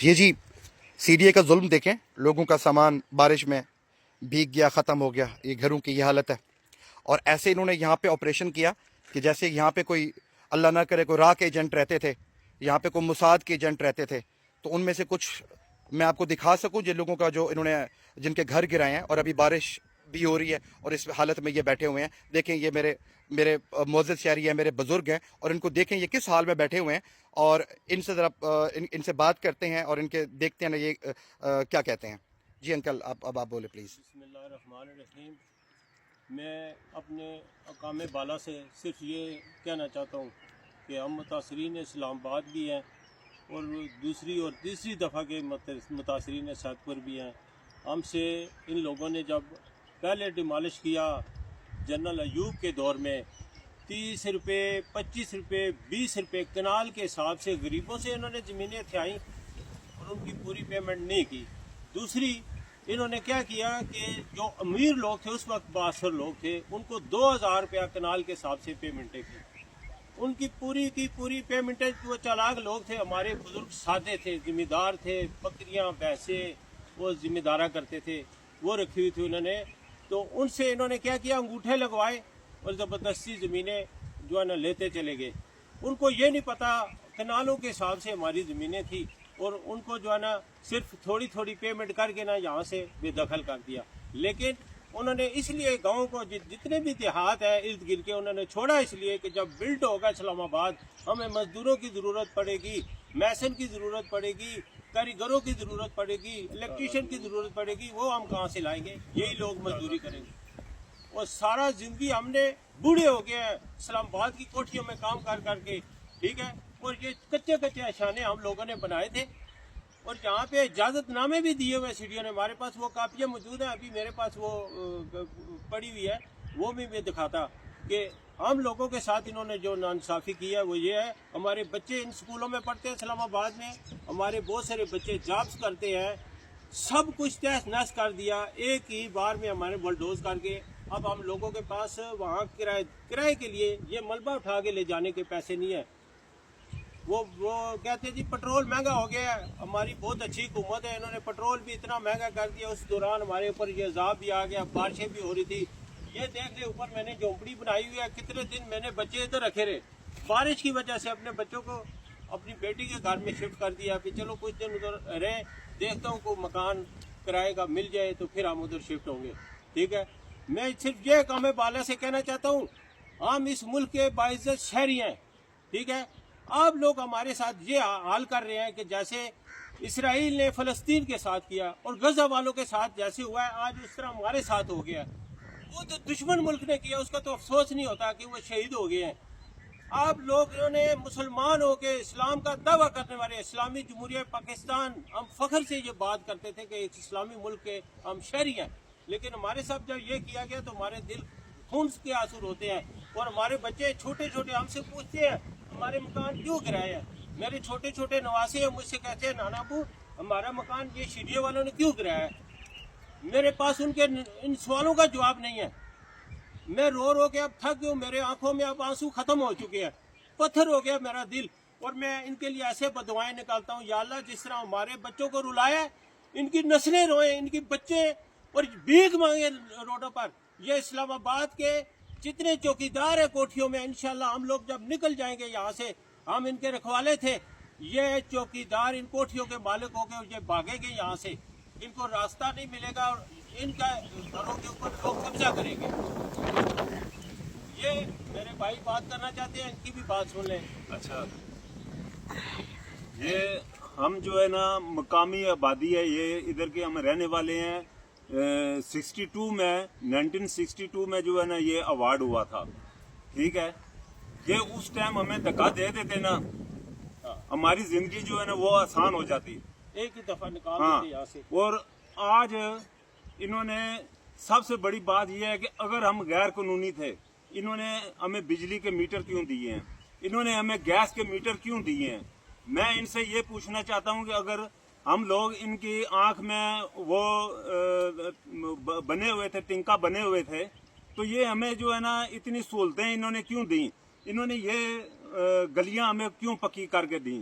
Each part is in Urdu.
یہ جی سی ڈی اے کا ظلم دیکھیں، لوگوں کا سامان بارش میں بھیگ گیا، ختم ہو گیا، یہ گھروں کی یہ حالت ہے۔ اور ایسے انہوں نے یہاں پہ آپریشن کیا کہ جیسے یہاں پہ کوئی اللہ نہ کرے کوئی راہ کے ایجنٹ رہتے تھے، یہاں پہ کوئی موساد کے ایجنٹ رہتے تھے، تو ان میں سے کچھ میں آپ کو دکھا سکوں جن لوگوں کا جو انہوں نے جن کے گھر گرائے ہیں، اور ابھی بارش بھی ہو رہی ہے اور اس حالت میں یہ بیٹھے ہوئے ہیں۔ دیکھیں یہ میرے معزز شہری ہیں، میرے بزرگ ہیں، اور ان کو دیکھیں یہ کس حال میں بیٹھے ہوئے ہیں، اور ان سے ذرا ان سے بات کرتے ہیں اور ان کے دیکھتے ہیں نا یہ کیا کہتے ہیں۔ جی انکل اب آپ بولے پلیز۔ بسم اللہ الرحمن الرحیم۔ میں اپنے اقام بالا سے صرف یہ کہنا چاہتا ہوں کہ ہم متاثرین اسلام آباد بھی ہیں اور دوسری اور تیسری دفعہ کے متاثرین سیدپور پر بھی ہیں۔ ہم سے ان لوگوں نے جب پہلے ڈیمالش کیا جنرل ایوب کے دور میں 30 روپے 25 روپے 20 روپے کنال کے حساب سے غریبوں سے انہوں نے زمینیں تھائیں اور ان کی پوری پیمنٹ نہیں کی۔ دوسری انہوں نے کیا کیا کہ جو امیر لوگ تھے اس وقت باثر لوگ تھے ان کو 2000 روپیہ کنال کے حساب سے پیمنٹیں کی۔ ان کی پوری پیمنٹیں، وہ چالاک لوگ تھے، ہمارے بزرگ سادے تھے، ذمہ دار تھے، بکریاں بھینسیں وہ ذمہ دارہ کرتے تھے، وہ رکھی ہوئی تھی انہوں نے۔ تو ان سے انہوں نے کیا کیا، انگوٹھے لگوائے اور زبردستی زمینیں جو ہے نا لیتے چلے گئے۔ ان کو یہ نہیں پتا کنالوں کے حساب سے ہماری زمینیں تھی، اور ان کو جو ہے نا صرف تھوڑی تھوڑی پیمنٹ کر کے نا یہاں سے بے دخل کر دیا۔ لیکن انہوں نے اس لیے گاؤں کو جتنے بھی دیہات ہیں ارد گرد کے انہوں نے چھوڑا، اس لیے کہ جب بلڈ ہوگا اسلام آباد ہمیں مزدوروں کی ضرورت پڑے گی، میسن کی ضرورت پڑے گی، کاریگروں کی ضرورت پڑے گی، الیکٹریشین کی ضرورت پڑے گی، وہ ہم کہاں سے لائیں گے؟ یہی لوگ مزدوری کریں گے۔ اور سارا زندگی ہم نے بوڑھے ہو گئے ہیں اسلام آباد کی کوٹھیوں میں کام کر کے، ٹھیک ہے، اور یہ کچے اشانے ہم لوگوں نے بنائے تھے، اور جہاں پہ اجازت نامے بھی دیے ہوئے سیڈیوں نے، ہمارے پاس وہ کاپیاں موجود ہیں، ابھی میرے پاس وہ پڑی ہوئی ہے، وہ بھی میں دکھاتا کہ ہم لوگوں کے ساتھ انہوں نے جو ناانصافی کی ہے وہ یہ ہے۔ ہمارے بچے ان سکولوں میں پڑھتے ہیں اسلام آباد میں، ہمارے بہت سارے بچے جابز کرتے ہیں، سب کچھ تہس نہس کر دیا ایک ہی بار میں ہمارے بلڈوز کر کے۔ اب ہم لوگوں کے پاس وہاں کرائے کے لیے یہ ملبہ اٹھا کے لے جانے کے پیسے نہیں ہیں۔ وہ کہتے ہیں جی پٹرول مہنگا ہو گیا ہے، ہماری بہت اچھی حکومت ہے، انہوں نے پٹرول بھی اتنا مہنگا کر دیا، اس دوران ہمارے اوپر یہ عذاب بھی آ گیا، بارشیں بھی ہو رہی تھی۔ یہ دیکھ لیں اوپر میں نے جھونپڑی بنائی ہوئی ہے، کتنے دن میں نے بچے ادھر رکھے رہے، بارش کی وجہ سے اپنے بچوں کو اپنی بیٹی کے گھر میں شفٹ کر دیا کہ چلو کچھ دن ادھر رہیں، دیکھتا ہوں کوئی مکان کرائے کا مل جائے تو پھر ہم ادھر شفٹ ہوں گے، ٹھیک ہے۔ میں صرف یہ قوم بالا سے کہنا چاہتا ہوں، ہم اس ملک کے باعزت شہری ہیں، ٹھیک ہے۔ آپ لوگ ہمارے ساتھ یہ حال کر رہے ہیں کہ جیسے اسرائیل نے فلسطین کے ساتھ کیا اور غزہ والوں کے ساتھ جیسے ہوا ہے آج اس طرح ہمارے ساتھ ہو گیا۔ وہ تو دشمن ملک نے کیا، اس کا تو افسوس نہیں ہوتا کہ وہ شہید ہو گئے ہیں۔ آپ لوگوں نے مسلمان ہو کے اسلام کا دعویٰ کرنے والے، اسلامی جمہوریہ پاکستان، ہم فخر سے یہ بات کرتے تھے کہ ایک اسلامی ملک کے ہم شہری ہیں، لیکن ہمارے ساتھ جب یہ کیا گیا تو ہمارے دل خون کے آنسو ہوتے ہیں، اور ہمارے بچے چھوٹے چھوٹے ہم سے پوچھتے ہیں ہمارے مکان کیوں گرائے ہیں۔ میرے چھوٹے چھوٹے نواسے ہیں، مجھ سے کہتے ہیں نانا ابو ہمارا مکان یہ شیڈیا والوں نے کیوں گرایا ہے۔ میرے پاس ان سوالوں کا جواب نہیں ہے۔ میں رو کے اب تھک گیا ہوں، میرے آنکھوں میں اب آنسو ختم ہو چکے ہیں، پتھر ہو گیا میرا دل، اور میں ان کے لیے ایسے بددعائیں نکالتا ہوں، یا اللہ جس طرح ہمارے بچوں کو رلایا ہے ان کی نسلیں روئیں، ان کی بچے اور بھیک مانگے روڈوں پر۔ یہ اسلام آباد کے جتنے چوکیدار ہیں کوٹھیوں میں، انشاءاللہ ہم لوگ جب نکل جائیں گے یہاں سے، ہم ان کے رکھوالے تھے، یہ چوکیدار ان کوٹھیوں کے مالک ہو کے یہ بھاگیں گے یہاں سے، ان کو راستہ نہیں ملے گا اور ان کا گھروں کے اوپر لوگ قبضہ کریں گے۔ یہ میرے بھائی بات کرنا چاہتے ہیں، ان کی بھی بات سن لیں۔ اچھا، یہ ہم جو ہے نا مقامی آبادی ہے، یہ ادھر کے ہم رہنے والے ہیں۔ 1962 میں جو ہے نا یہ ایوارڈ ہوا تھا، ٹھیک ہے۔ یہ اس ٹائم ہمیں دھکا دے دیتے نا، ہماری زندگی جو ہے نا وہ آسان ہو جاتی، ایک ہی دفعہ نکال ہاں۔ دیتے یہاں سے۔ اور آج انہوں نے سب سے بڑی بات یہ ہے کہ اگر ہم غیر قانونی تھے، انہوں نے ہمیں بجلی کے میٹر کیوں دیے ہیں، انہوں نے ہمیں گیس کے میٹر کیوں دیے ہیں۔ میں ان سے یہ پوچھنا چاہتا ہوں کہ اگر ہم لوگ ان کی آنکھ میں وہ بنے ہوئے تھے، ٹنکا بنے ہوئے تھے، تو یہ ہمیں جو ہے نا اتنی سہولتیں انہوں نے کیوں دیں، انہوں نے یہ گلیاں ہمیں کیوں پکی کر کے دیں۔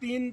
3